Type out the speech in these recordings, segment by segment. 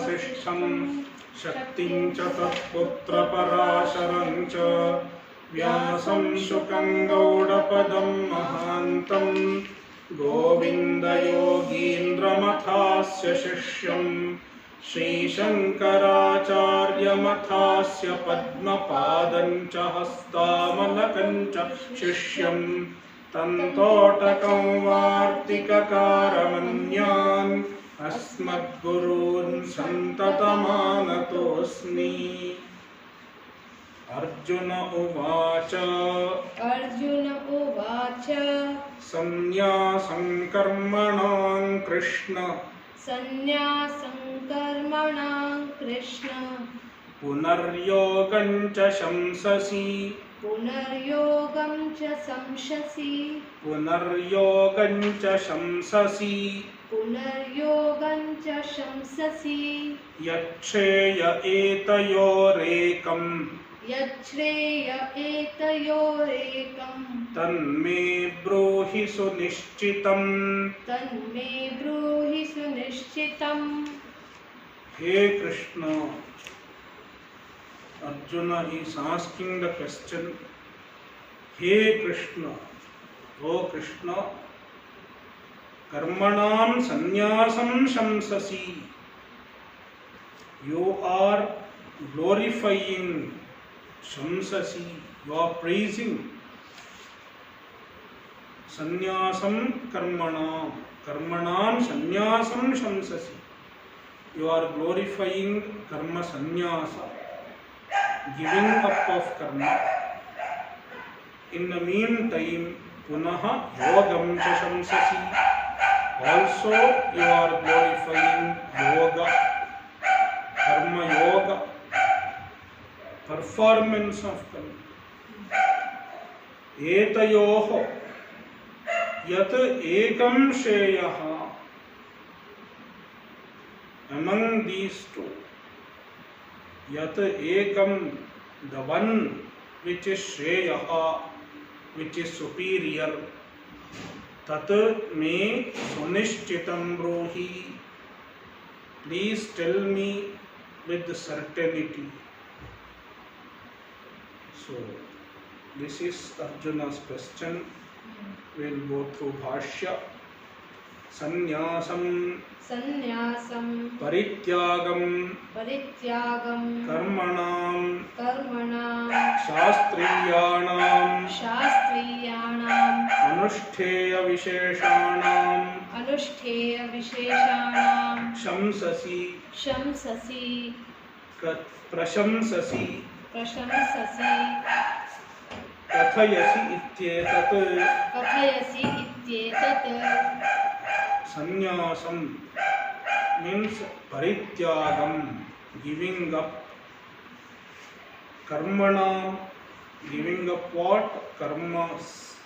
वसिष्ठं शक्तिं च तत्पुत्रपराशरं च व्यासं शुकं गौडपदं महान्तं गोविन्दयोगीन्द्रमथास्य शिष्यं श्रीशङ्कराचार्यमथास्य पद्मपादं च हस्तामलकं च शिष्यं तन्तोटकं वार्तिककारमन्यान् अस्मद्गुरून् सन्ततमानतोऽस्मि। अर्जुन उवाच संन्यासं कर्मणां कृष्ण पुनर्योगं च शंससि यच्छ्रेय एतयोरेकम् तन्मे ब्रूहि सुनिश्चितम्। हे Krishna, Arjuna is asking the question, He Krishna, O Krishna, karmanam sannyasam shamsasi. You are glorifying shamsasi, you are praising sannyasam karmanam sannyasam shamsasi. You are glorifying karma sannyasa, giving up of karma. In the meantime, punaha yogam cha shamsasi. Also, you are glorifying yoga, karma yoga, performance of karma. Etayoho yat ekam shreyaha. Among these two, yat ekam, the one which is shreyaha, which is superior, tat me sunishchitam bruhi. Please tell me with certainty. So, this is Arjuna's question. We will go through Bhashya. Sannyasam Parityagam Karmanam Shastriyanam Anushtheya Visheshanam Shamsasi Prashamsasi Kathayasi ityetat. Sannyasam means parityagam, giving up. Karmanam, giving up what? Karmas.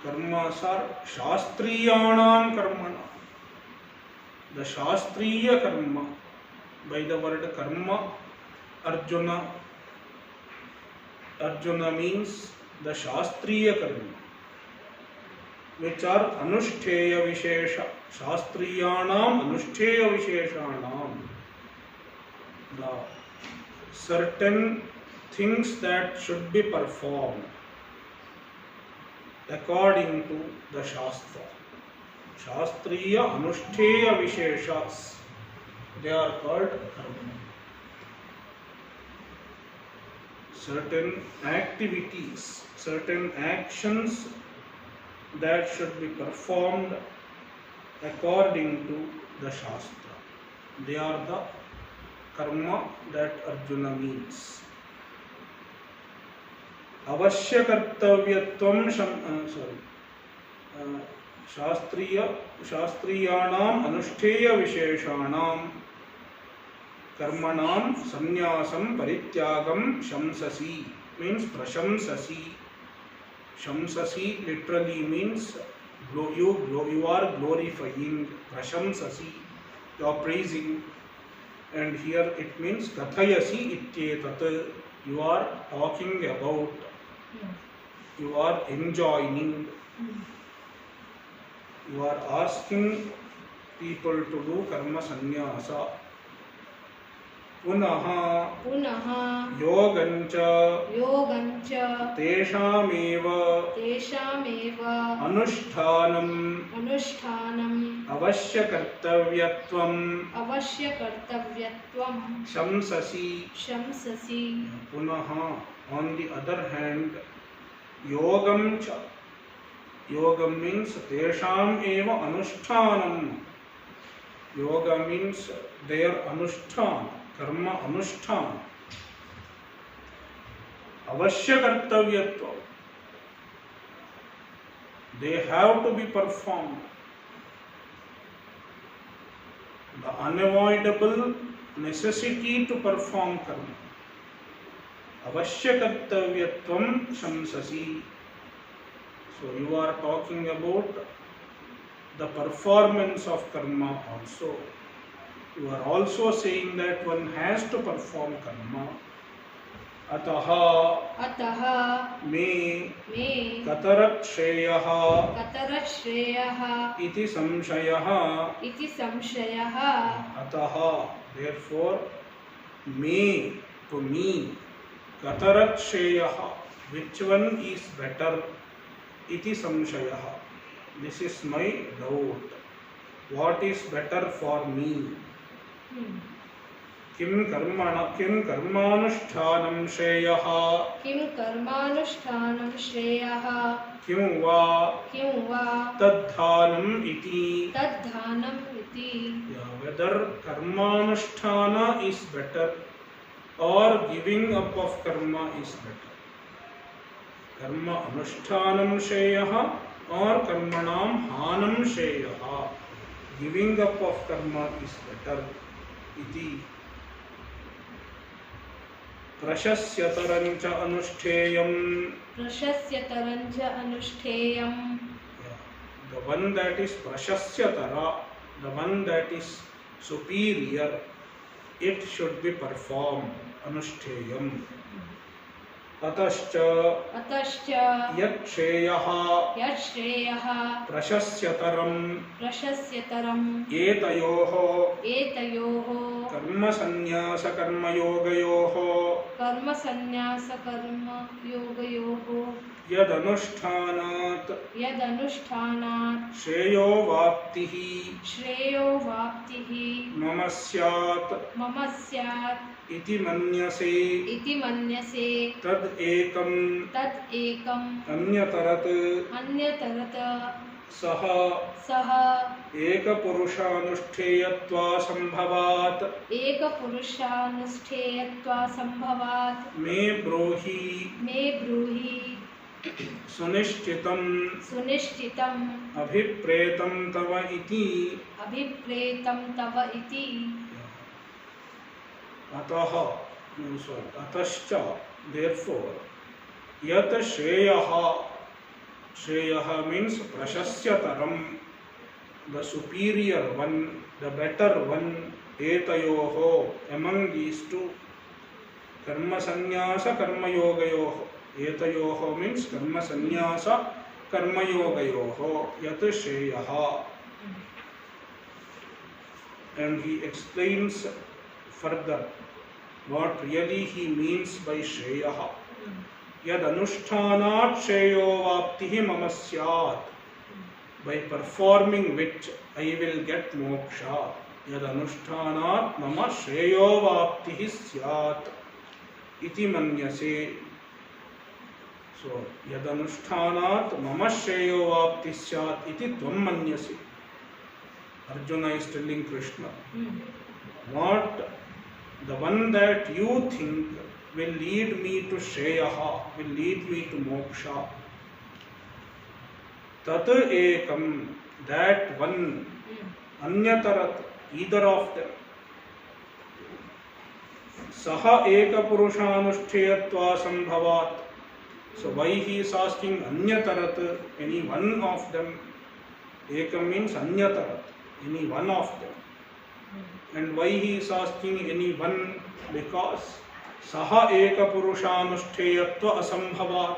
Karmas are shastriyanam karmana. The shastriya karma. By the word karma, Arjuna means the shastriya karma, which are anushtheya vishesha. Shastriyanam anushtheya visheshanam. The certain things that should be performed according to the Shastra. Shastriya anushtheya visheshas. They are called karma. Certain activities, certain actions that should be performed according to the Shastra. They are the karma that Arjuna means. Avashya kartavyatvam shastriyanam anushtheya visheshanam karmanam sannyasam parityagam shamsasi means prashamsasi. Shamsasi literally means you are glorifying. Prashamsasi, you are praising. And here it means kathayasi ityetat. You are talking about, you are enjoining, you are asking people to do karma sannyasa. पुनः पुनः योगञ्च योगञ्च तेषामेव अनुष्ठानम् अवश्यकर्तव्यत्वम् शंससि. पुनः on the other hand yogam cha. Yogam means tesham eva anushtanam. Yoga means their anushtan, karma anushtan. Avashya kartavyatva. They have to be performed. The unavoidable necessity to perform karma. Avashya kartavyatvam shamsasi. So you are talking about the performance of karma also. You are also saying that one has to perform karma. Ataha me katarat shreyah iti samshayah. Ataha, therefore, me, to me, katarat shreyah, which one is better, iti samshayah, this is my doubt. What is better for me? किम कर्मानुष्ठानं श्रेयः किं वा तद्धानम् इति. Whether karmanusthana is better or giving up of karma is better. Karma anushtanam shreyah or karmanam hanam shreyah. Giving up of karma is better. Iti. प्रशस्यतरञ्च अनुष्ठेयम्. The one that is prashasyatara, the one that is superior, it should be performed. Anushtheyam. Atascha yat shreyah prashasyataram etayoho karma sannyasa karma yogayoho yad anushtanat shreyo vaptihi mama syat iti manyase tad ekam anyatarat saha ekapurushanushteyatva sambhavat me bruhi sunishchitam abhipretam tava iti. Atascha, therefore, yat shreyah means prashasyataram, the superior one, the better one, etayoho, among these two, karma sannyasa karma yogayoho. Etayoho means karma sannyasa karma yogayoho, yat shreyah. And he explains further what really he means by shreyah. Yad anushtanat shreyo vaptihi mama syat. By performing which I will get moksha. Yad anushtanat mama shreyo vaptihi syat iti manyase. So yad anushtanat mama shreyo vaptihi syat iti tvam manyase. Arjuna is telling Krishna, what the one that you think will lead me to Shreyaha, will lead me to Moksha. Tat ekam, that one, anyatarat, either of them. Saha eka purushanushteyatva sambhavat. So why he is asking anyatarat, any one of them? Ekam means anyatarat, any one of them. And why he is asking any one? Because saha eka purushanushteyatva asambhavat.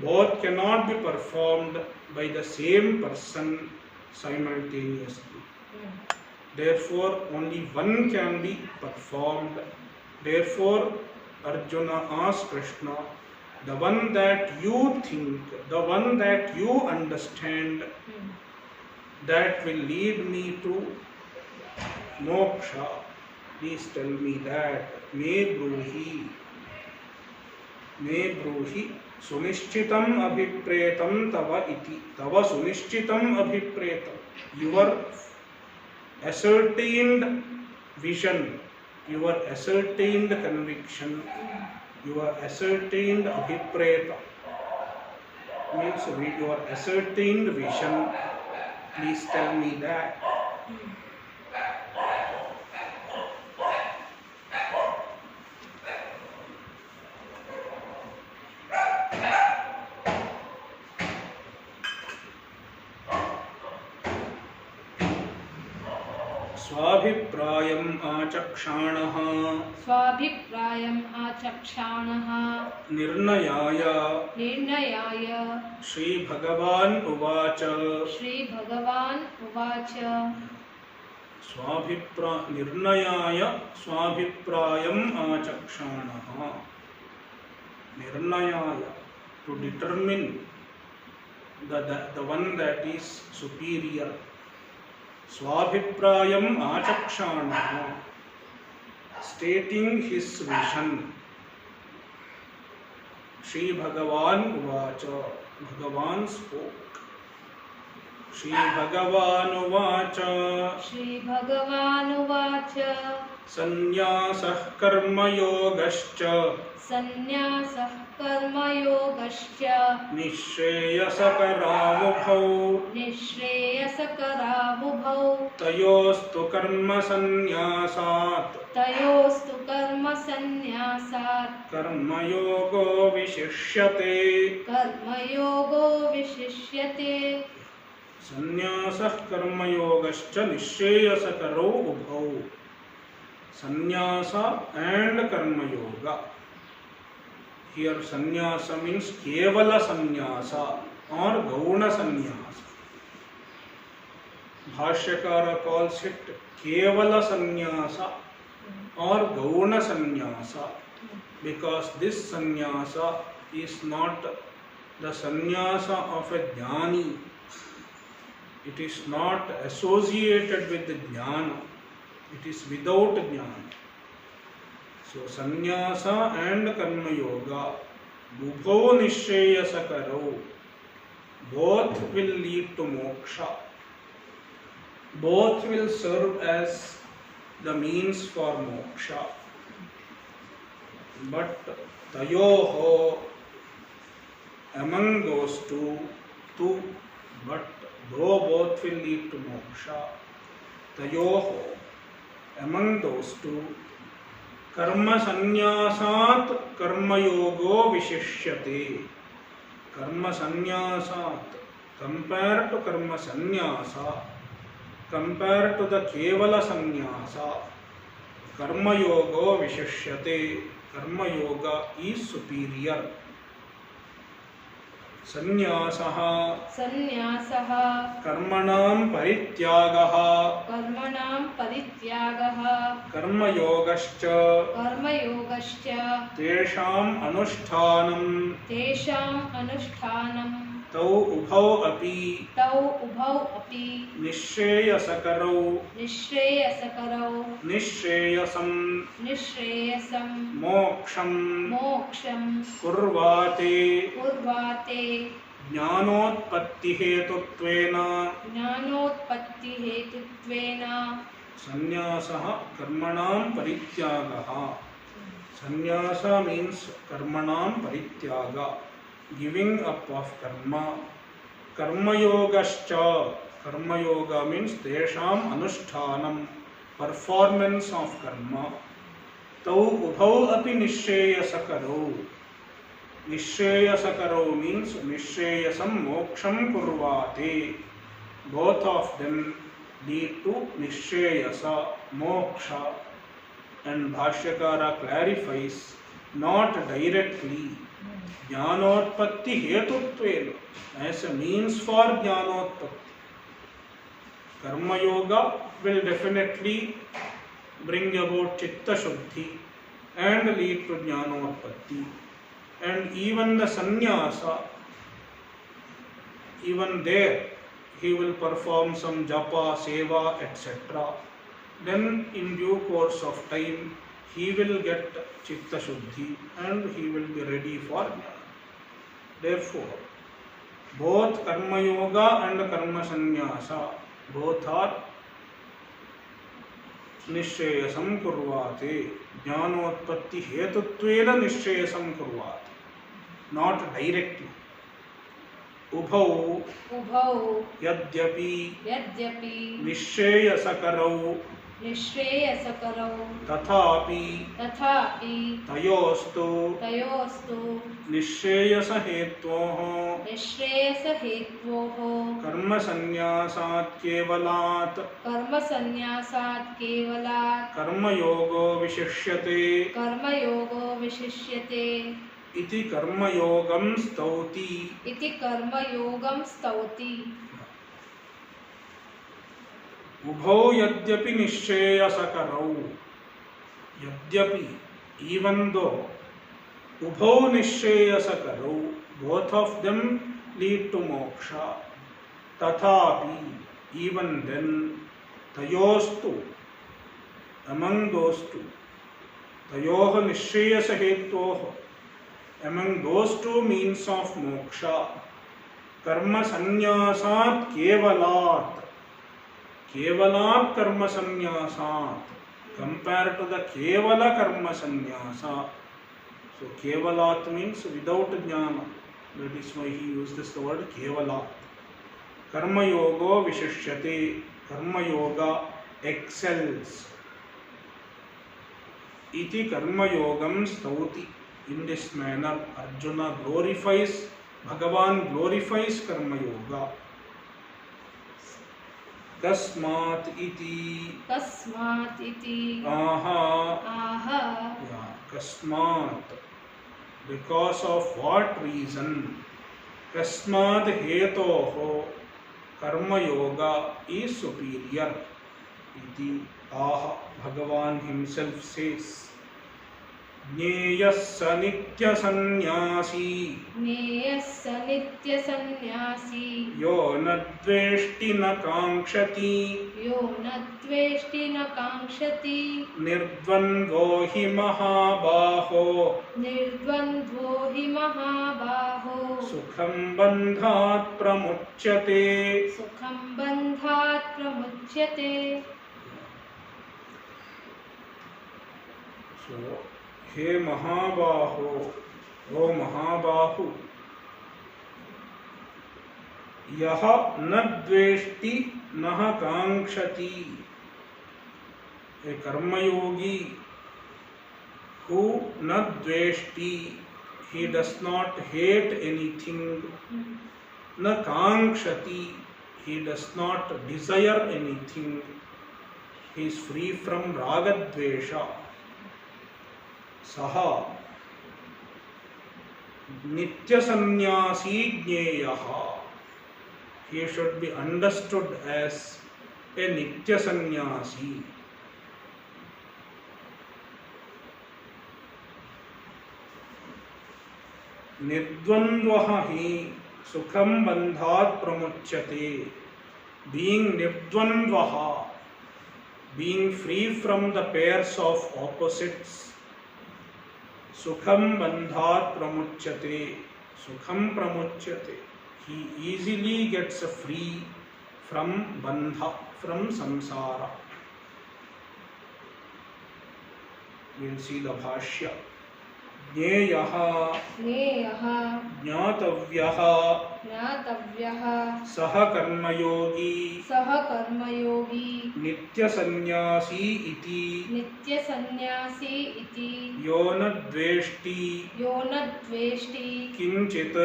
Both cannot be performed by the same person simultaneously. Therefore, only one can be performed. Therefore, Arjuna asked Krishna, the one that you think, the one that you understand, that will lead me to moksha. Please tell me that. Me bruhi sunishchitam abhipretam tava iti. Tava sunishchitam abhipretam. Your ascertained vision, your ascertained conviction, your ascertained abhipreta means your ascertained vision. Please tell me that. स्वाभिप्रायम् आचक्षाणः स्वाभिप्रायम् आचक्षाणः निर्णयाय श्रीभगवान् उवाच श्रीभगवान् उवाच निर्णयाय स्वाभिप्रायम् आचक्षाणः. निर्णयाय, to determine the one that is superior. Swabhiprayam achakshana, stating his vision. Shri Bhagavan uvacha, Bhagavan spoke. Shri Bhagavan uvacha sannyasah karma yogascha निःश्रेयसकरावुभौ तयोस्तु कर्म संन्यासात् कर्मयोगो विशिष्यते संन्यासः कर्मयोगश्च निःश्रेयसकरौ उभौ. Sannyasa and karma yoga. Here sannyasa means kevala sannyasa or gauna sannyasa. Bhashyakara calls it kevala sannyasa or gauna sannyasa because this sannyasa is not the sannyasa of a jnani. It is not associated with the jnana. It is without jnana. So sannyasa and karma yoga, ubhau nishreyasakarau, both will lead to moksha. Both will serve as the means for moksha. But tayoho, among those two, but though both will lead to moksha, tayoho, among those two, karma sannyasat karma yogo vishishyate. Karma sannyasat, compared to karma sannyasa, compared to the kevala sannyasa, karma yogo vishishyate. Karma yoga is superior. Sannyasah karmanam parityagah karma yogascha tesham anushtanam tau ubhau api nishreyasakarau nishreyasam moksham kurvate ज्ञानोत्पत्ति हेतुत्वेन संन्यासः कर्मणां परित्यागः. Sannyasa means karmanam parityaga, giving up of karma. Karma yogascha, karma yoga means tesham anushtanam, performance of karma. Tau ubhau api nishreyasakarau. Nishreyasakarau means nishreyasam moksham kurvate. Both of them lead to nishreyasa, moksha. And Bhashyakara clarifies, not directly. Jnanotpatti hetutvena, as a means for jnanotpatti. Karma yoga will definitely bring about chitta shuddhi and lead to jnanotpatti. And even the sannyasa, even there he will perform some japa, seva, etc. Then in due course of time he will get chitta shuddhi and he will be ready for jnana. Therefore, both karma yoga and karma sannyasa both are निश्चेयसं कुर्वाते, ज्ञानोत्पत्ति हेतुत्वेन निश्चेयसं कुर्वाते, not directly. उभौ यद्यपि निश्चेयसकरौ तथापि तयोस्तु निश्चेयसहेत्वोः कर्मसन्न्यासात् केवलात् कर्मयोगो विशिष्यते इति कर्मयोगं स्तौति उभौ यद्यपि निश्चेयसकरौ, यद्यपि even though उभौ निश्चेयसकरौ, both of them lead to moksha, तथापि even then तयोस्तु, among those two, तयोः निश्चेयसहेत्वोः, among those two means of moksha, कर्म संन्यासात् केवलात्, केवलात् कर्म संन्यासात्, compared to the kevala karma sannyasa. So kevalat means without jnana. That is why he uses the word kevalat. Karma yoga vishishyate, karma yoga excels. Iti karma yogam stauti. In this manner Arjuna glorifies, Bhagavan glorifies karma yoga. Kasmat iti aha, yeah, kasmat, because of what reason? Kasmat hetoho, karma yoga is superior. Iti aha, Bhagavan himself says. ज्ञेयस्स नित्य सन्न्यासी यो न द्वेष्टि न काङ्क्षति निर्द्वन्द्वो हि महाबाहो सुखं बन्धात् प्रमुच्यते So, हे महाबाहो, ओ महाबाहु, यह न द्वेष्टि न कांक्षति, a कर्मयोगी who न द्वेष्टि, he does not hate anything, न कांक्षति, he does not desire anything, he is free from ragadvesha. सहा नित्य सन्यासी ज्ञेयः, he should be understood as a nitya sannyasi. निर्द्वन्द्वः हि सुखं बन्धात् प्रमुच्यते. Being निर्द्वन्द्वः, being free from the pairs of opposites, सुखम बंधात प्रमुच्यते, सुखम प्रमुच्यते, he easily gets free from bandha, from samsara. We will see the bhashya. ज्ञेयः ज्ञातव्यः सह कर्मयोगी नित्यसन्न्यासी इति यो न द्वेष्टि किंचित्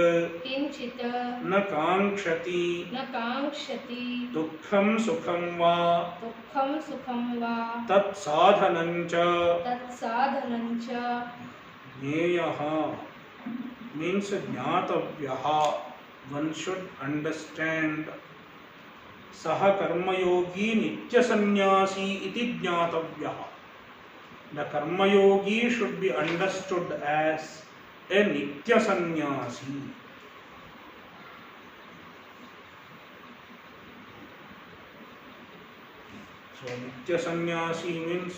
न कांक्षति दुःखं सुखं वा तत्साधनञ्च. ज्ञेयः means ज्ञातव्यः, one should understand सह कर्मयोगी नित्यसन्यासी इति ज्ञातव्यः. The Karmayogi should be understood as a nitya sannyasi. So nitya sannyasi means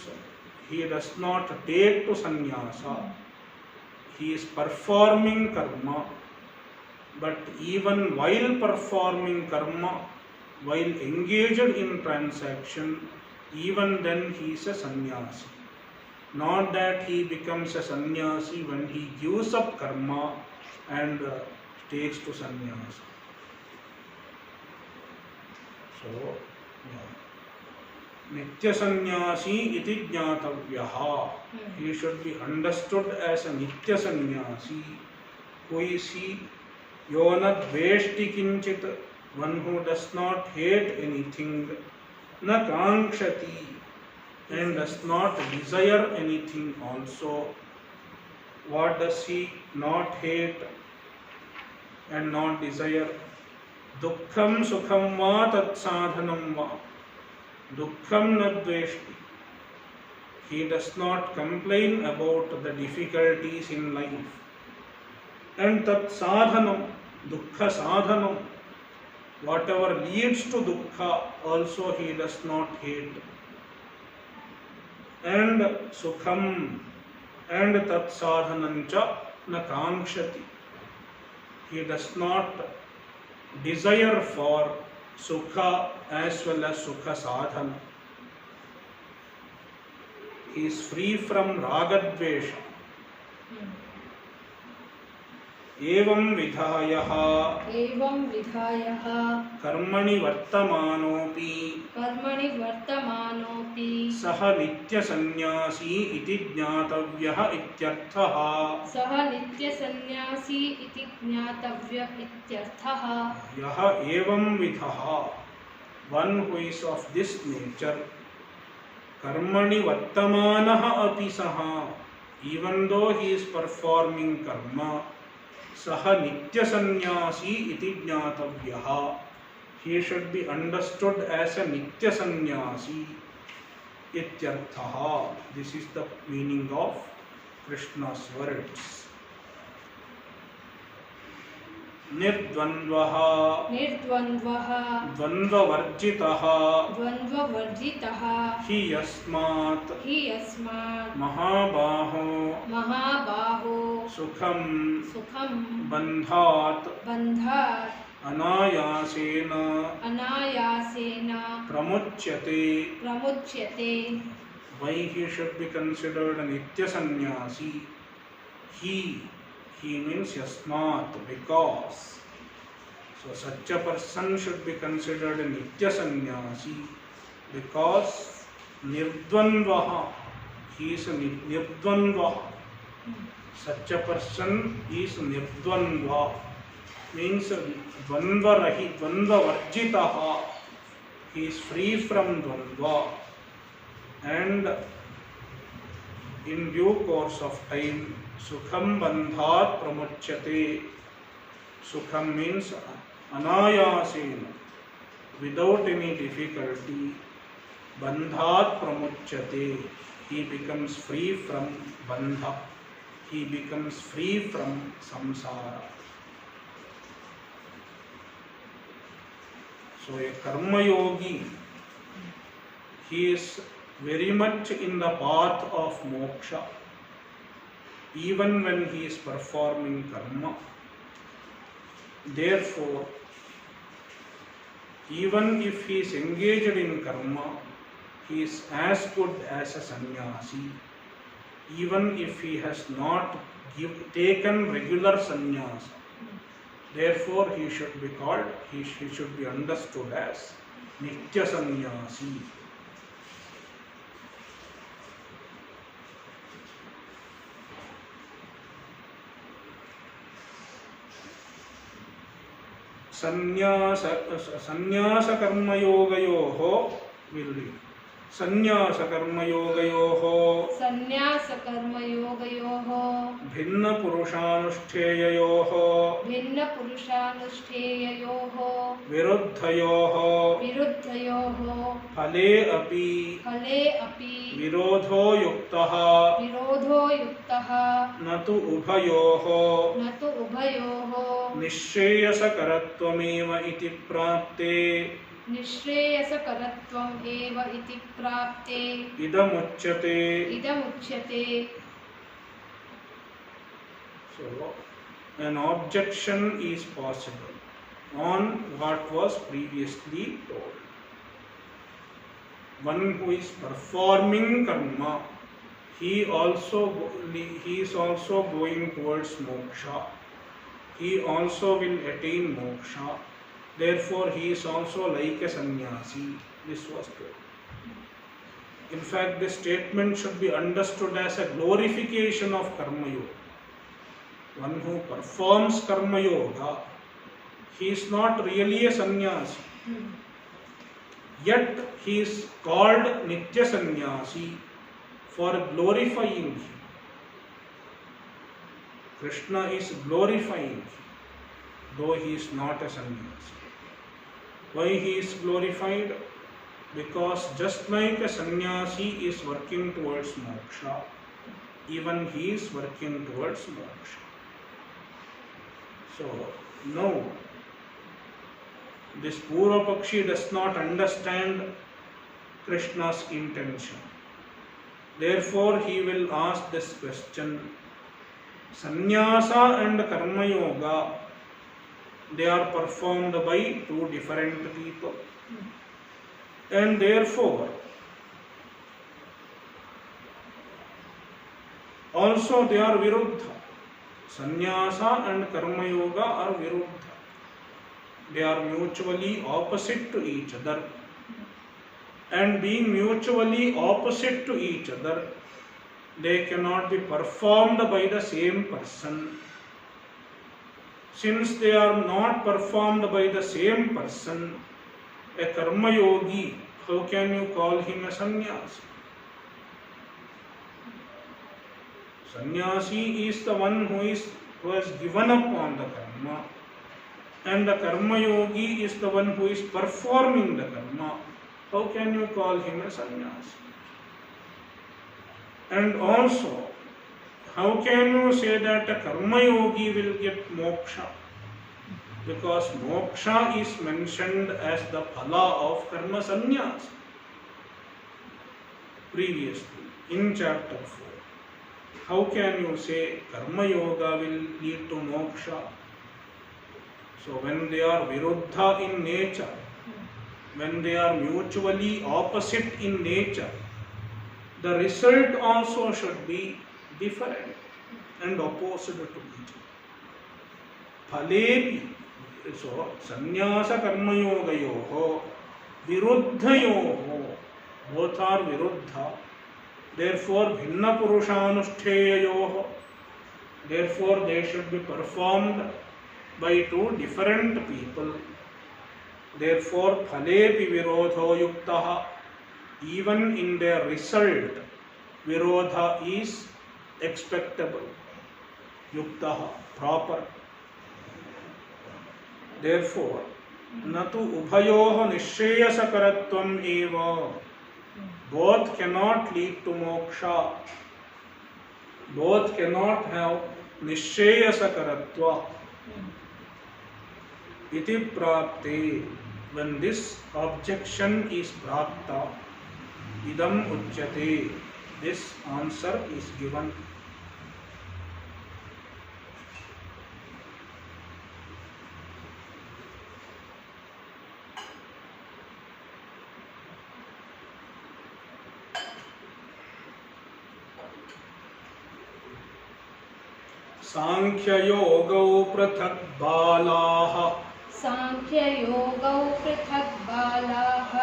he does not take to sannyasa. He is performing karma, but even while performing karma, while engaged in transaction, even then he is a sannyasi. Not that he becomes a sannyasi when he gives up karma and takes to sannyasa. So, nitya sannyasi iti jnatavyaha. He should be understood as a nitya sannyasi. Who is he? Yona dveshti kinchit. One who does not hate anything. Na kankshati. And does not desire anything also. What does he not hate and not desire? Dukkham sukham va tat sadhanam va. Dukkham na dveshti. He does not complain about the difficulties in life. And tat sadhanam, dukkha sadhanam, whatever leads to dukkha also he does not hate. And sukham and tat sadhanancha na kankshati. He does not desire for sukha as well as sukha sadhana. He is free from ragadvesha. Evam vidhayaha karmani vartamanopi saha nitya sannyasi iti jnatavyaha ityarthaha. Yaha evam vidhaha, one who is of this nature, karmani vartamanaha api saha, even though he is performing karma, saha nitya sannyasi iti jnatavyaha, he should be understood as a nitya sannyasi. Ityarthaha. This is the meaning of Krishna's words. Nirdvandvaha dvandvavarjitaha hi yasmat mahabaho sukham bandhat anayasena pramuchyate. Why he should be considered a nitya sannyasi? He means yasmat, because. So such a person should be considered a nitya sannyasi because nirdvandvaha, he is a nirdvandvaha. Such a person is nirdvandva, means dvandva varjitaha. He is free from dvandva, and in due course of time, sukham bandhat pramuchyate. Sukham means anayasena, without any difficulty. Bandhat pramuchyate, he becomes free from bandha, he becomes free from samsara. So a karma yogi, he is very much in the path of moksha, even when he is performing karma. Therefore, even if he is engaged in karma, he is as good as a sannyasi, even if he has not taken regular sannyasa. Therefore, he should be called, he should be understood as nitya sannyasi. संन्यास कर्मयोगयोः will read. संन्यासकर्मयोगयोः संन्यासकर्मयोगयोः भिन्नपुरुषानुष्ठेययोः भिन्नपुरुषानुष्ठेययोः विरुद्धयोः विरुद्धयोः फले अपि विरोधो युक्तः विरोधो युक्तः न तु उभयोः निःश्रेयसकरत्वमेव इति प्राप्ते निःश्रेयसकरत्वम् एव इति प्राप्ते इदमुच्यते. So, an objection is possible on what was previously told. One who is performing karma, he is also going towards moksha. He also will attain moksha. Therefore, he is also like a sannyasi. This was told. In fact, this statement should be understood as a glorification of karma yoga. One who performs karma yoga, he is not really a sannyasi. Yet he is called nitya sannyasi for glorifying him. Krishna is glorifying him, though he is not a sannyasi. Why he is glorified? Because just like a sannyasi is working towards moksha, even he is working towards moksha. So, no, this Purva Pakshi does not understand Krishna's intention. Therefore, he will ask this question. Sannyasa and Karma Yoga, they are performed by two different people. And therefore, also they are viruddha. Sannyasa and Karma Yoga are viruddha. They are mutually opposite to each other. And being mutually opposite to each other, they cannot be performed by the same person. Since they are not performed by the same person, a karma yogi, how can you call him a sannyasi? Sannyasi is the one who has given up on the karma, and the karma yogi is the one who is performing the karma. How can you call him a sannyasi? And also, how can you say that a karma yogi will get moksha? Because moksha is mentioned as the phala of karma sannyasa previously in chapter 4. How can you say karma yoga will lead to moksha? So when they are viruddha in nature, when they are mutually opposite in nature, the result also should be different and opposite to each other. Phalepi, so sannyasa karma yogayoho viruddhayoho, both are viruddha. Therefore bhinna purushanushtheyayoho, therefore they should be performed by two different people. Therefore phalepi virodho yuktaha, even in their result virodha is expectable, yuktaha, proper. Therefore natu ubhayoh nishsheyasakaratvam eva, both cannot lead to moksha, both cannot have nishsheyasakaratva. Iti prapte, when this objection is prapta, idam uchyate, this answer is given. सांख्ययोगौ पृथक् बालाः, सांख्ययोगौ पृथक् बालाः,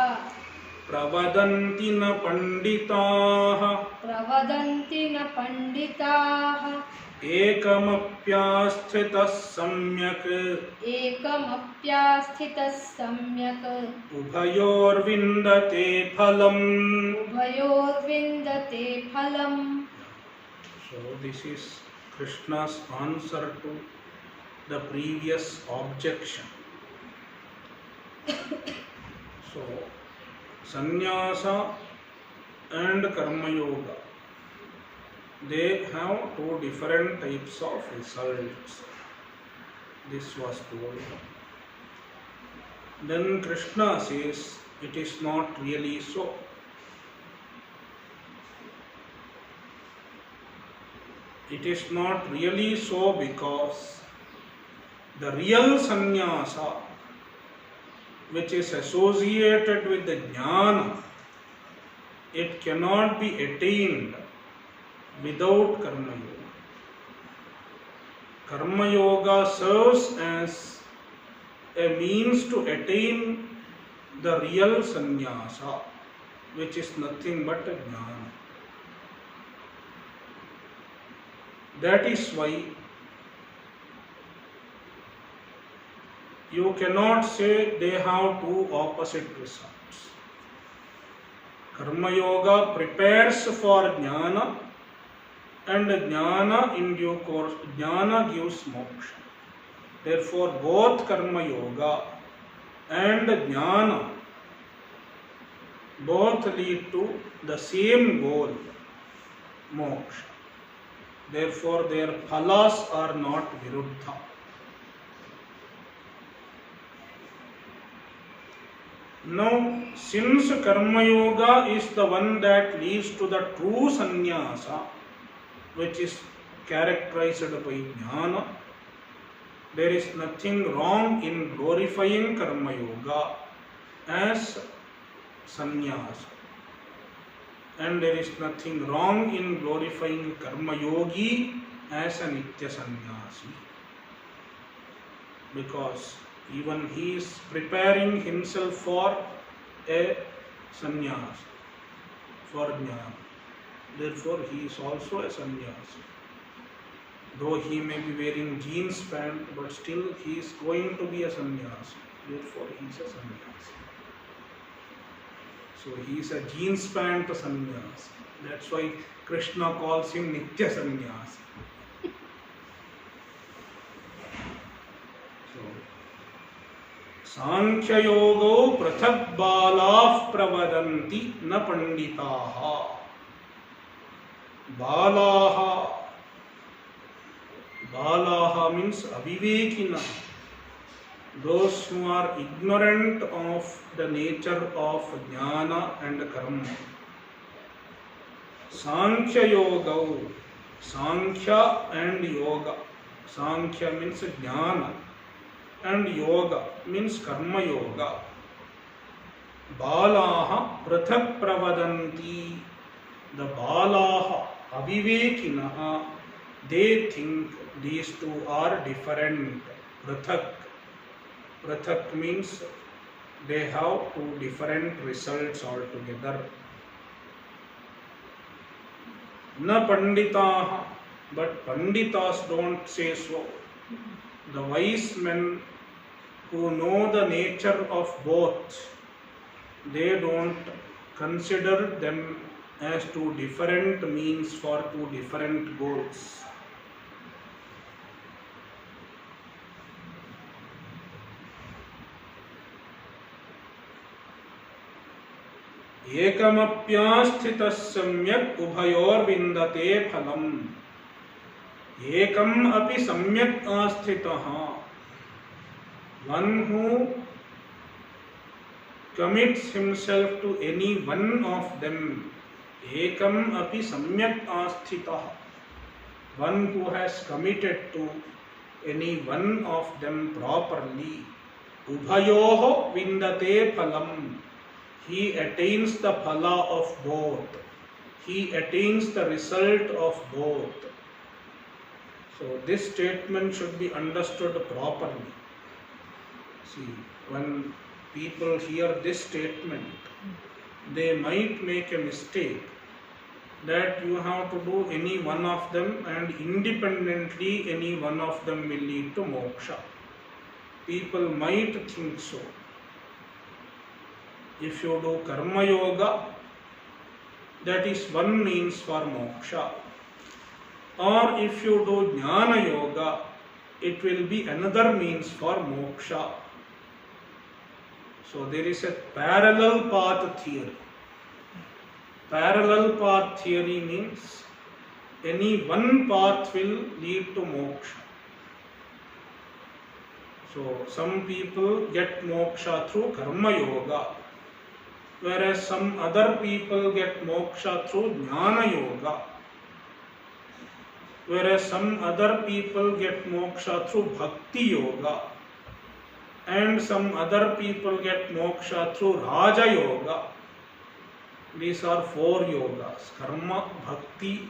प्रवदन्ति न पंडिताः, प्रवदन्ति न पंडिताः, एकमप्यास्थितः सम्यक् एकमप्यास्थितः सम्यक् उभयोर्विन्दते फलम्. उभयोर्विन्दते फलम्. So this is Krishna's answer to the previous objection. So sannyasa and karma yoga, they have two different types of results. This was told. Then Krishna says it is not really so. It is not really so because the real sannyasa, which is associated with the jnana, it cannot be attained without karma yoga. Karma yoga serves as a means to attain the real sannyasa, which is nothing but a jnana. That is why you cannot say they have two opposite results. Karma yoga prepares for jnana, and jnana in due course, jnana gives moksha. Therefore, both karma yoga and jnana both lead to the same goal, moksha. Therefore, their phalas are not viruddha. Now, since karma yoga is the one that leads to the true sannyasa, which is characterized by jnana, there is nothing wrong in glorifying karma yoga as sannyasa. And there is nothing wrong in glorifying karma yogi as a nitya sannyasi. Because even he is preparing himself for a sannyas, for jnana. Therefore, he is also a sannyasi. Though he may be wearing jeans pant, but still he is going to be a sannyasi. Therefore, he is a sannyasi. So, he is a jeans pant sannyasi. That's why Krishna calls him nitya sannyasi. सांख्य योगो पृथक बालाः प्रवदन्ति न पंडिताः. बालाः means avivekina, those who are ignorant of the nature of jnana and karma. Sankhya yoga, Sankhya and yoga. Sankhya means jnana and yoga means karma yoga. Balaha prathak pravadanti. The balaha, avivekinaha, they think these two are different. Prathak. Prathak means they have two different results altogether. Na panditaha, but panditas don't say so. The wise men who know the nature of both, they don't consider them as two different means for two different goals. Ekamapyasthitah samyak ubhayor vindate phalam. Ekam api samyak asthitah. One who commits himself to any one of them. Ekam api samyak asthitah. One who has committed to any one of them properly. Ubhayoho vindate phalam. He attains the phala of both. He attains the result of both. So this statement should be understood properly. See, when people hear this statement, they might make a mistake that you have to do any one of them and independently any one of them will lead to moksha. People might think so. If you do karma yoga, that is one means for moksha. Or if you do jnana yoga, it will be another means for moksha. So there is a parallel path theory. Parallel path theory means any one path will lead to moksha. So some people get moksha through karma yoga, whereas some other people get moksha through jnana yoga, whereas some other people get moksha through bhakti yoga, and some other people get moksha through raja yoga. These are four yogas: karma, bhakti,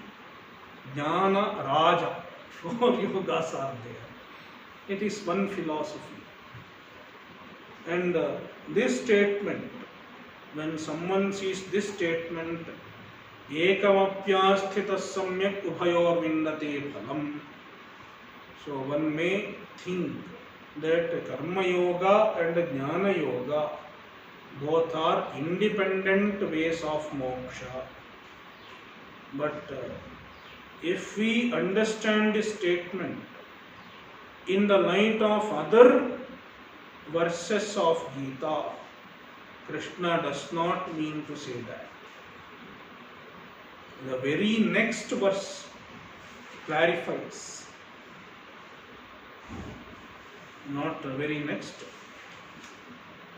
jnana, raja. Four yogas are there. It is one philosophy. And this statement, when someone sees this statement, ekamapyasthitas samyak ubhayor vindate phalam. So one may think that karma yoga and jnana yoga both are independent ways of moksha. But if we understand this statement in the light of other verses of Gita, Krishna does not mean to say that. The very next verse clarifies. Not the very next.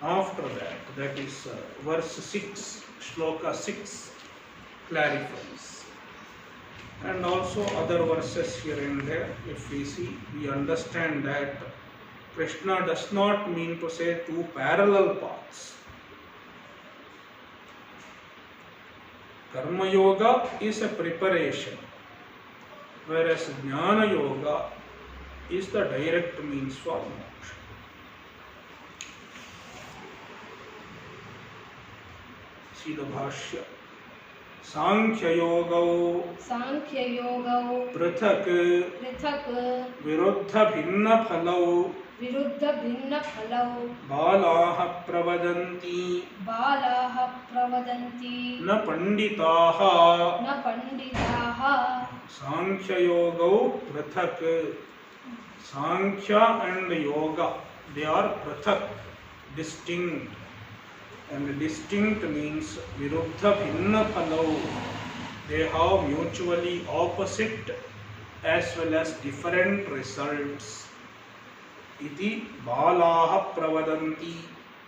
After that, that is verse 6, shloka 6 clarifies. And also other verses here and there, if we see, we understand that Krishna does not mean to say two parallel paths. Karma yoga is a preparation, whereas jnana yoga is the direct means for moksha. See the bhashya. Sankhya yogau prithak viruddha bhinna phalau बालाः प्रवदन्ति न पंडिताः सांख्ययोगौ पृथक्. Sankhya and yoga, they are prathak, distinct. And distinct means viruddha bhinna phalau. They have mutually opposite as well as different results. Iti balaha pravadanti.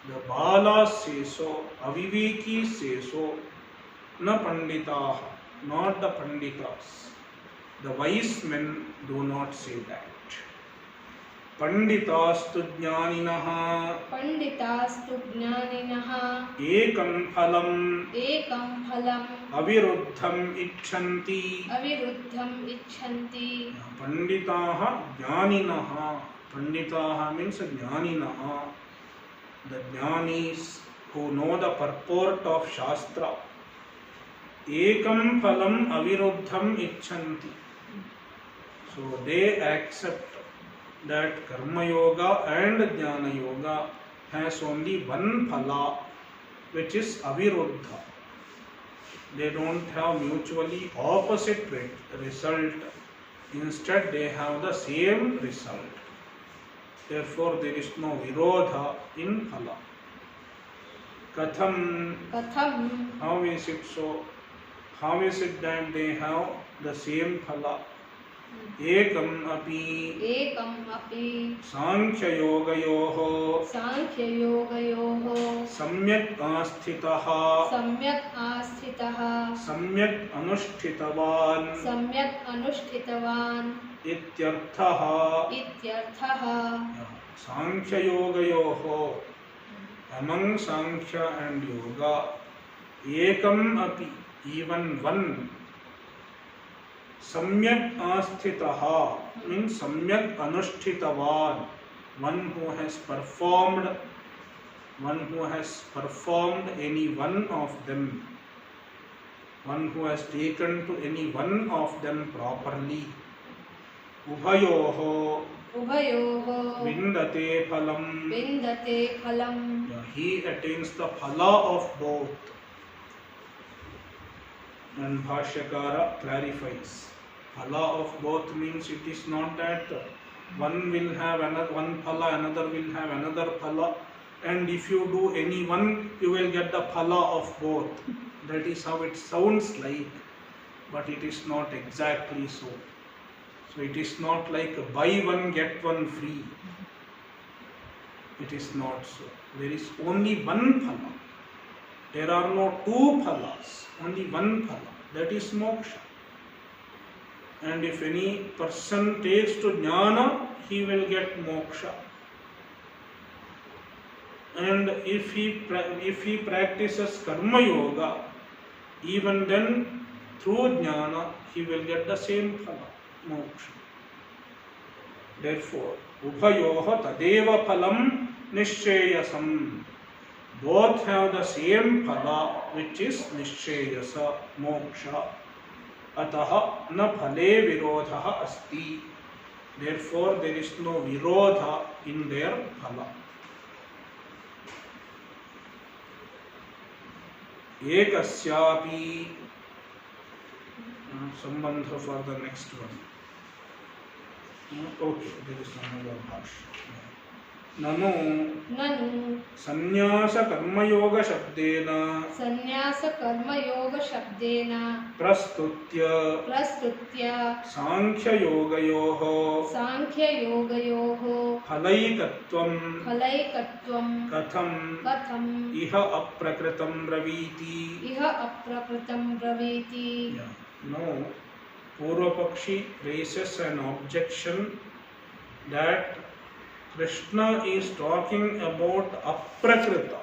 The balas say so, aviveki say so, na panditaha, not the panditas. The wise men do not say that. Panditastu jnaninaha ekam phalam aviruddham icchanti. Panditaha jnaninaha. Panditaha means jnaninaha. The jnanis who know the purport of Shastra. Ekam phalam aviruddham icchanti. So they accept that karma yoga and jnana yoga has only one phala, which is aviruddha. They don't have mutually opposite result. Instead, they have the same result. Therefore, there is no virodha in phala. Katham. How is it so? How is it that they have the same phala? Ekam api Sankhya yogayoho samyak asthitaha samyak anushthitavan ityarthaha. Sankhya yogayoho, among Sankhya and Yoga, ekam api, even one. Samyak asthitaha means samyak anushthitavan, one who has performed any one of them. one who has taken to any one of them properly. Ubhayoho Ubhayoho vindate phalam. vindate phalam. Yeah, he attains the phala of both. And Bhashyakara clarifies. Phala of both means it is not that one will have another one phala, another will have another phala, and if you do any one, you will get the phala of both. That is how it sounds like, but it is not exactly so. So it is not like buy one get one free. It is not so. There is only one phala. There are no two phalas, only one phala. That is moksha. And if any person takes to jnana, he will get moksha. And if he practices karma yoga, even then through jnana he will get the same phala, moksha. Therefore, ubhayoha tadeva phalam nishcheyasam. Both have the same phala, which is nishcheyasa, moksha. Ataha na phale virodha asti. Therefore, there is no virodha in their phala. Ekasyapi. Sambandha for the next one. Okay, there is another bhashya. Nanu Nanu sannyasa karma yoga shabdena sannyasa karma yoga shabdena prastutya sankhya yogayoho sankhya yogayoho phalaikatvam katham iha aprakritam braviti. aprakritam braveti. Yeah. Now, Purvapakshi raises an objection that Krishna is talking about aprakrita.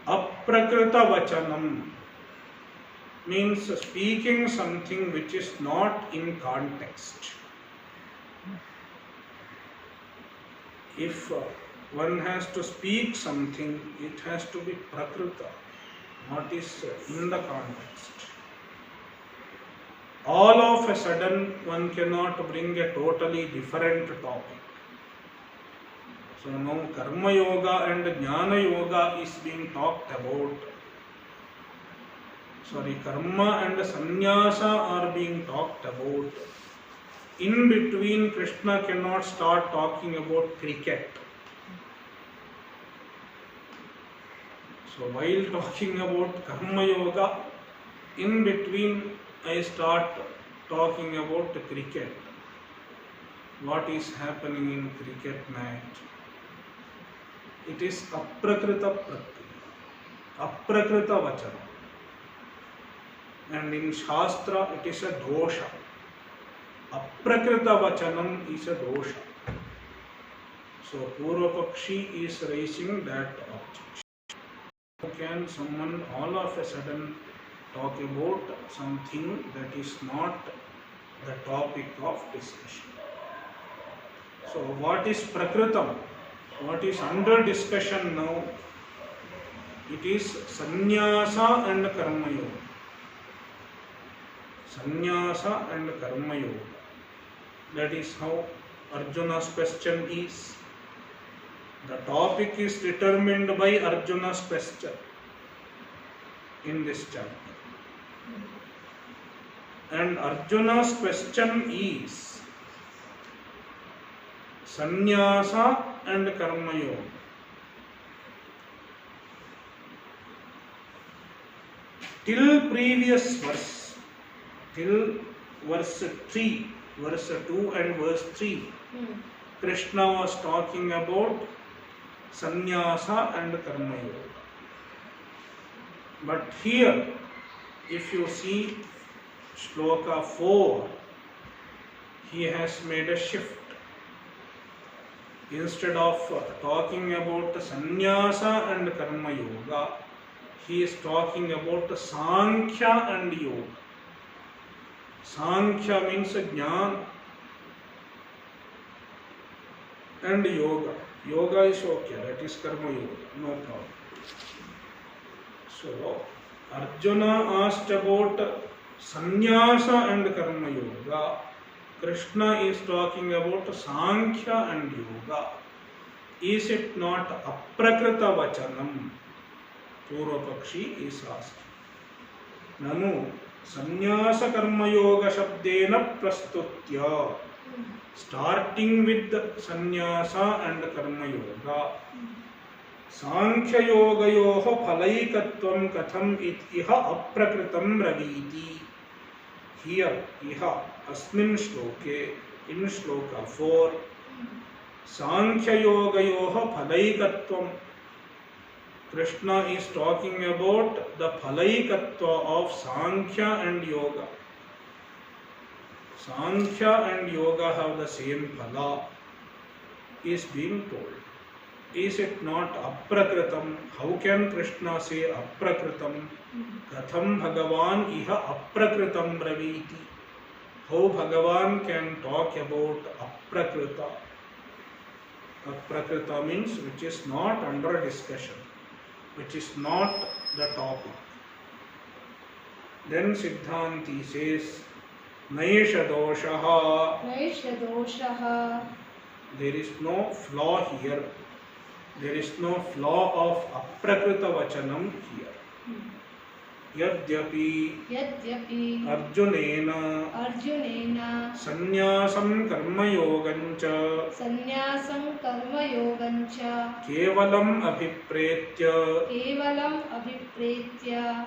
Aprakrita vachanam means speaking something which is not in context. If one has to speak something, it has to be prakrita, what is in the context. All of a sudden, one cannot bring a totally different topic. So now Karma Yoga and Jnana Yoga is being talked about. Karma and Sannyasa are being talked about. In between, Krishna cannot start talking about cricket. So while talking about Karma Yoga, in between I start talking about cricket. What is happening in cricket match? It is aprakrita prakriya, aprakrita vachana. And in Shastra it is a dosha. Aprakrita vachanam is a dosha. So Purvapakshi is raising that objection. How can someone all of a sudden talk about something that is not the topic of discussion? So what is prakritam? What is under discussion now? It is sannyasa and karma yoga. Sannyasa and karma yoga. That is how Arjuna's question is. The topic is determined by Arjuna's question in this chapter. And Arjuna's question is sannyasa and karma yoga. Till previous verse, till verse 3, verse 2 and verse 3, Krishna was talking about sannyasa and karma yoga. But here, if you see shloka 4, he has made a shift. Instead of talking about sannyasa and karma yoga, he is talking about sankhya and yoga. Sankhya means jnana and yoga. Yoga is okay, that is karma yoga, no problem. So, Arjuna asked about sannyasa and karma yoga. Krishna is talking about sankhya and yoga. Is it not aprakrita vachanam? Purvapakshi is asking. Nanu sannyasa karma yoga shabdena prastutya. Starting with sannyasa and karma yoga. Sankhya yogayoho phalaikatvam katham iha aprakritam raviti. Here, iha, asmin shloke, in shloka 4, Sankhya yogayoho phalaikatvam. Krishna is talking about the phalaikatva of Sankhya and Yoga. Sankhya and Yoga have the same phala, is being told. Is it not aprakritam? How can Krishna say aprakritam? Katham Bhagavan iha aprakritam braviti. How Bhagavan can talk about aprakrita? Aprakrita means which is not under discussion, which is not the topic. Then Siddhanti says, Naisha doshaha. Naisha doshaha. There is no flaw here. There is no flaw of aprakrita vachanam here. Yadyapi Arjunena Sannyasam karma yogancha Kevalam abhipretya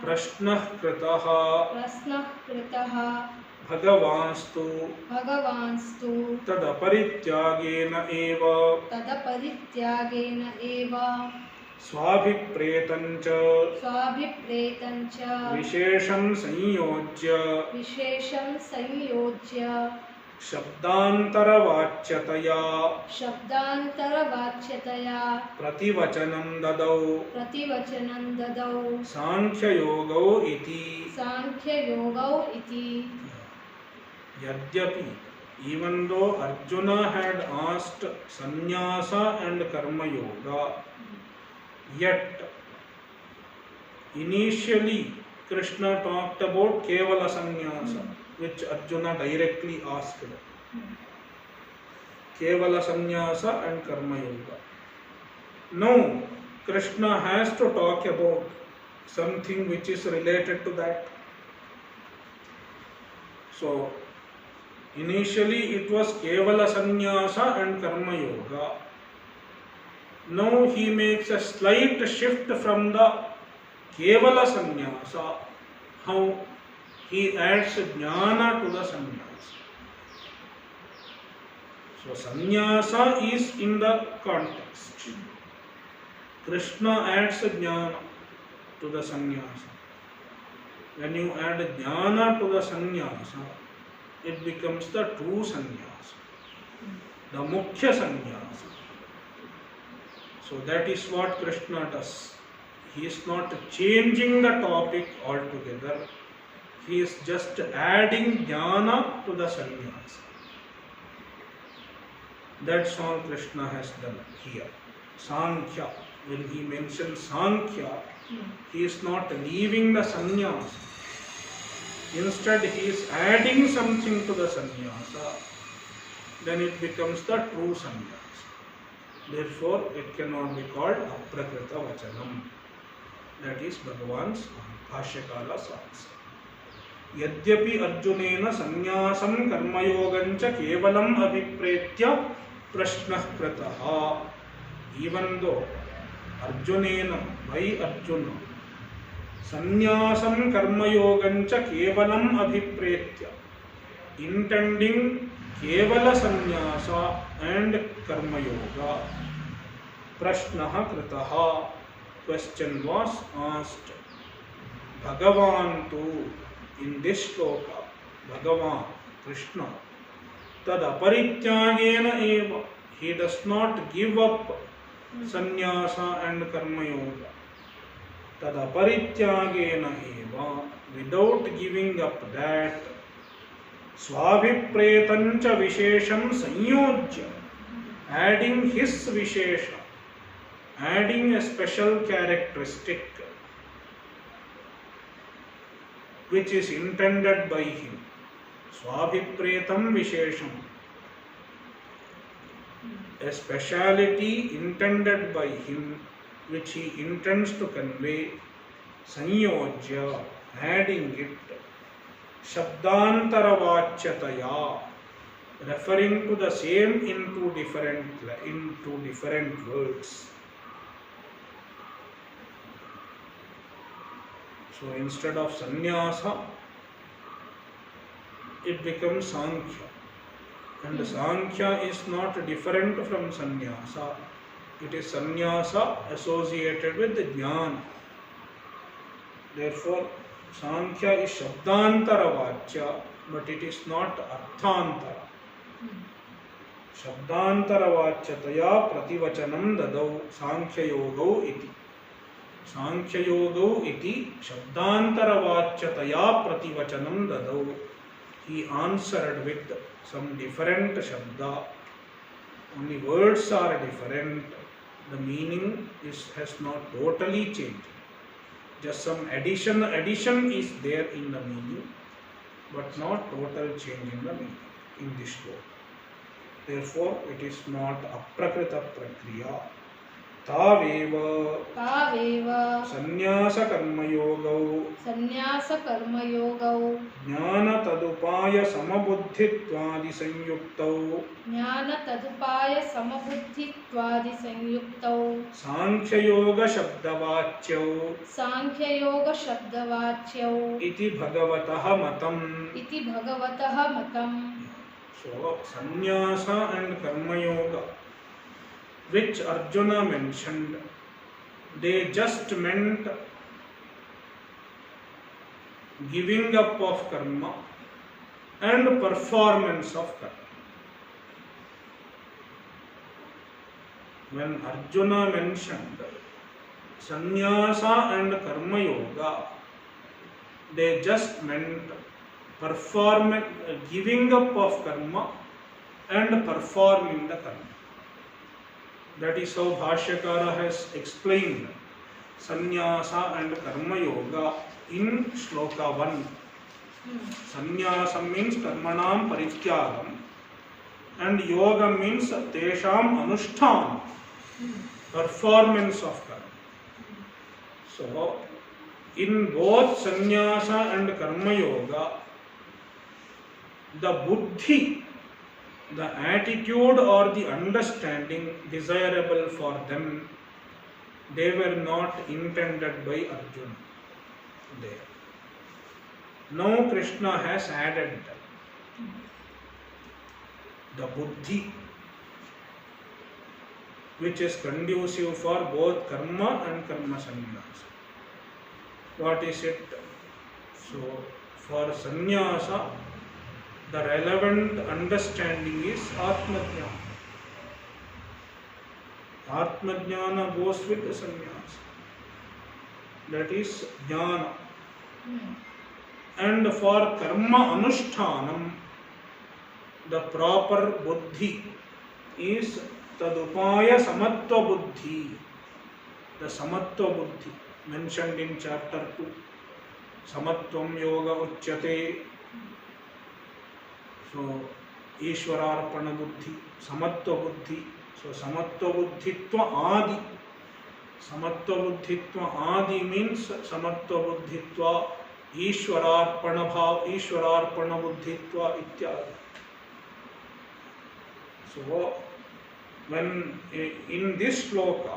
Prashnah kritaha Bhagavanstu Tadaparityagena eva Swabhipretancha Vishesham sanyojya Shabdantaravachyataya Prativachanam dadau Sankhya yogau iti. Yadyapi, even though Arjuna had asked sannyasa and karma yoga, yet initially Krishna talked about kevala sannyasa, which Arjuna directly asked. Kevala sannyasa and karma yoga. Now Krishna has to talk about something which is related to that. So initially it was kevala sannyasa and karma yoga. Now he makes a slight shift from the kevala sannyasa. How he adds jnana to the sannyasa. So sannyasa is in the context. Krishna adds jnana to the sannyasa. When you add jnana to the sannyasa, it becomes the true sannyasa, the mukhya sannyasa. So that is what Krishna does. He is not changing the topic altogether. He is just adding jnana to the sannyasa. That's all Krishna has done here. Sankhya, when he mentions Sankhya, he is not leaving the sannyasa. Instead, he is adding something to the sannyasa. Then it becomes the true sannyasa. Therefore, it cannot be called aprakrita vachanam. That is Bhagavan's Bhashyakara's answer. Yadyapi Arjunena sannyasam karma yogancha kevalam abhipretya prashnah kritaha. Even though Arjunena, by Arjuna, sannyasam karma yogancha kevalam abhipretya, intending kevala sannyasa and karma yoga, prashnaha kritaha, question was asked. Bhagavan too, in this shloka, Bhagavan, Krishna, tad aparityagena eva, he does not give up sannyasa and karma yoga. Tad aparityagena eva, without giving up that, swabhipretancha vishesham sanyojya, adding his vishesha, adding a special characteristic. which is intended by him. Swabhipretam Vishesham. A speciality intended by him, which he intends to convey, Sanyojya, adding it, Shabdantaravachyataya, referring to the same into different words. So instead of sannyasa, it becomes sankhya. And sankhya is not different from sannyasa. It is sannyasa associated with the jnana. Therefore, sankhya is shabdantara vachya, but it is not arthantara. Shabdantara vachyataya prativachanam dadau sankhya yogau iti. Sankhya yogau iti shabdantara vachyataya prativachanam dadau. He answered with some different shabda. Only words are different. The meaning has not totally changed. Just some addition is there in the meaning, but not total change in the meaning in this book. Therefore, it is not aprakrita prakriya. Taveva sannyasa karma yogau jnana tadupaya samabuddhitvadi sanyuktau sankhya yoga shabdavachyau iti bhagavatah matam. So, sannyasa and karma yoga, which Arjuna mentioned, they just meant giving up of karma and performance of karma. When Arjuna mentioned sannyasa and karma yoga, they just meant giving up of karma and performing the karma. That is how Bhashyakara has explained sannyasa and karma yoga in shloka 1. Sannyasa means karmanam parityagam and yoga means tesham anushthana, performance of karma. So, in both sannyasa and karma yoga, the buddhi, the attitude or the understanding desirable for them, they were not intended by Arjuna there. Now Krishna has added the buddhi, which is conducive for both karma and karma sannyasa. What is it? So, for sannyasa, the relevant understanding is Atmajnana. Atmajnana goes with the sannyasa. That is jnana. And for karma anushtanam, the proper buddhi is tadupaya samatva buddhi. The samatva buddhi mentioned in chapter 2. Samatvam yoga uchyate. So, Ishwararpana buddhi, Samatva buddhi. So, Samatva buddhitva adi. Samatva buddhitva adi means Samatva buddhitva Ishwararpana bhav, Ishwararpana buddhitva ityadi. So, when in this shloka,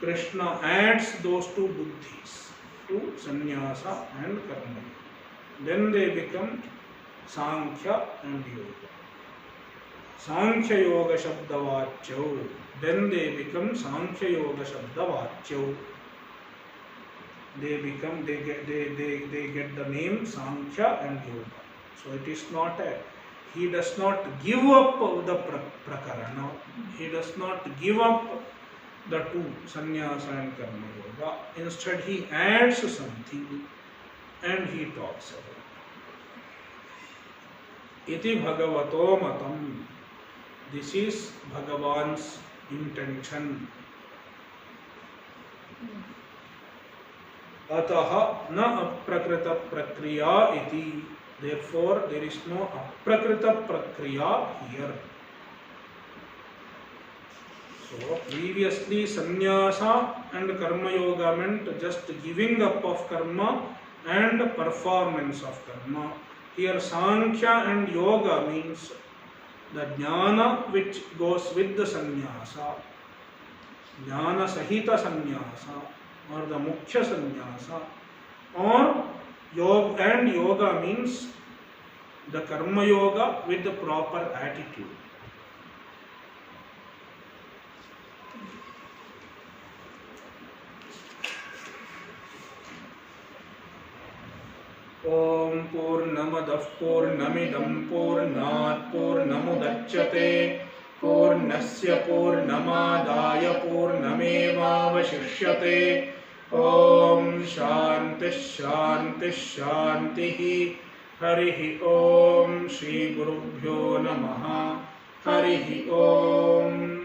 Krishna adds those two buddhis to sannyasa and karma. Then they become sankhya and yoga. Sankhya yoga shabdavachyau. Then they become sankhya yoga shabdavachyau. They get the name sankhya and yoga. So it is not he does not give up the prakarana. He does not give up the two, sannyasa and karma yoga. Instead, he adds something and he talks about it. Iti bhagavato matam. This is Bhagavan's intention. अतः न अप्रकृत प्रक्रिया इति. Therefore, there is no aprakrita prakriya here. So, previously sannyasa and karma yoga meant just giving up of karma and performance of karma. Here Sankhya and yoga means the jnana which goes with the sannyasa, jnana sahita sannyasa or the mukhya sannyasa, or yoga, and yoga means the karma yoga with the proper attitude. ओम पूर्णमदः पूर्णमिदं पूर्णात् पूर्णमुदच्यते पूर्णस्य पूर्णमादाय पूर्णमेवावशिष्यते. ओम शांति शांति शांति. हरिः ओम. श्री गुरुभ्यो नमः. हरिः ओम.